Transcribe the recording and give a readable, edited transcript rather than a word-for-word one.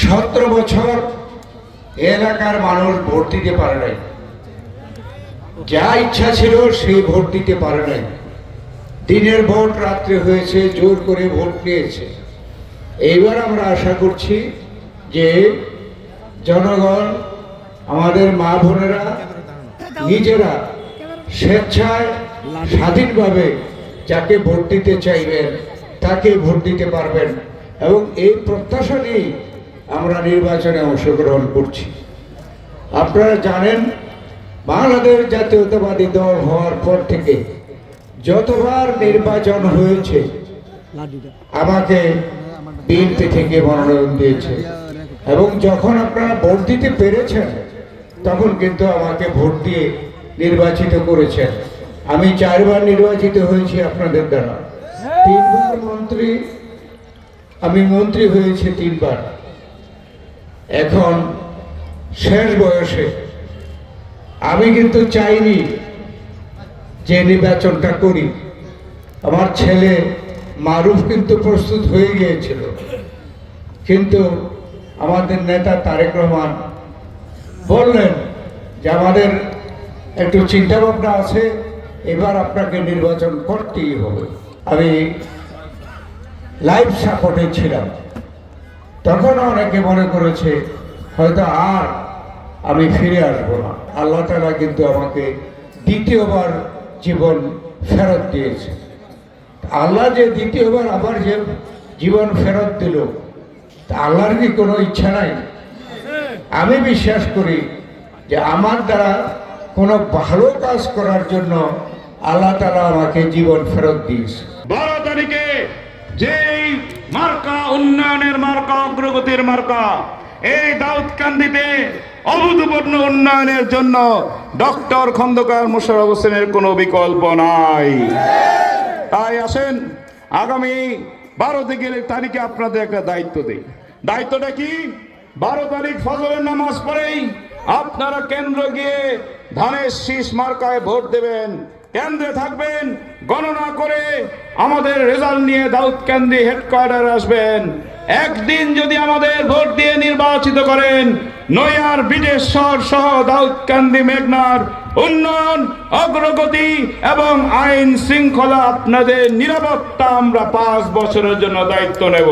17 বছর এলাকার মানুষ ভোট দিতে পারে নাই, যা ইচ্ছা ছিল সেই ভোট দিতে পারে নাই। দিনের ভোট রাত্রে হয়েছে, জোর করে ভোট নিয়েছে। এইবার আমরা আশা করছি যে জনগণ, আমাদের মা বোনেরা নিজেরা স্বেচ্ছায় স্বাধীনভাবে যাকে ভোট দিতে চাইবেন তাকে ভোট দিতে পারবেন, এবং এই প্রত্যাশা নিয়েই আমরা নির্বাচনে অংশগ্রহণ করছি। আপনারা জানেন, বাংলাদেশ জাতীয়তাবাদী দল হওয়ার পর থেকে যতবার নির্বাচন হয়েছে আমাকে বিএনপি থেকে মনোনয়ন দিয়েছে, এবং যখন আপনারা ভোট দিতে পেরেছেন তখন কিন্তু আমাকে ভোট দিয়ে নির্বাচিত করেছেন। আমি 4 বার নির্বাচিত হয়েছি আপনাদের দ্বারা, 3 বার মন্ত্রী, আমি মন্ত্রী হয়েছি 3 বার। এখন শেষ বয়সে আমি কিন্তু চাইনি যে নির্বাচনটা করি। আমার ছেলে মারুফ কিন্তু প্রস্তুত হয়ে গিয়েছিল, কিন্তু আমাদের নেতা তারেক রহমান বললেন যে আমাদের একটু চিন্তা ভাবনা আছে, এবার আপনাকে নির্বাচন করতেই হবে। আমি লাইভ সাপোর্টে ছিলাম, তখন অনেকে মনে করেছে হয়তো আর আমি ফিরে আসবো না। আল্লাহ তাআলা কিন্তু আমাকে দ্বিতীয়বার জীবন ফেরত দিয়েছে। আল্লাহ যে দ্বিতীয়বার আবার যে জীবন ফেরত দিল, তা আল্লাহর কি কোনো ইচ্ছা নাই? আমি বিশ্বাস করি যে আমার দ্বারা কোনো ভালো কাজ করার জন্য আল্লাহ তাআলা আমাকে জীবন ফেরত দিয়েছে। 12 তারিখে যেই মার্কা, উন্নয়নের মার্কা, অগ্রগতির মার্কা, এই দাউদকান্দিতে অভূতপূর্ণ উন্নয়নের জন্য ডক্টর খন্দকার মোশাররফ হোসেনের কোনো বিকল্প নাই। তাই আসেন, আগামী 12 তারিখে আপনাদের একটা দায়িত্ব দেই। দায়িত্বটা কি? 12 তারিখ ফজরের নামাজ পড়েই আপনারা কেন্দ্র গিয়ে ধানের শীষ মার্কায় ভোট দেবেন। কেন্দ্রে থাকবেন, গণনা করে আমাদের রেজাল্ট নিয়ে দাউদকান্দি হেডকোয়ার্টার আসবেন। একদিন যদি আমাদের ভোট দিয়ে নির্বাচিত করেন, নয়ার বিদেশ্বর সহ দাউদকান্দি মেঘনার উন্নয়ন, অগ্রগতি এবং আইন শৃঙ্খলা, আপনাদের নিরাপত্তা আমরা 5 বছরের জন্য দায়িত্ব নেব।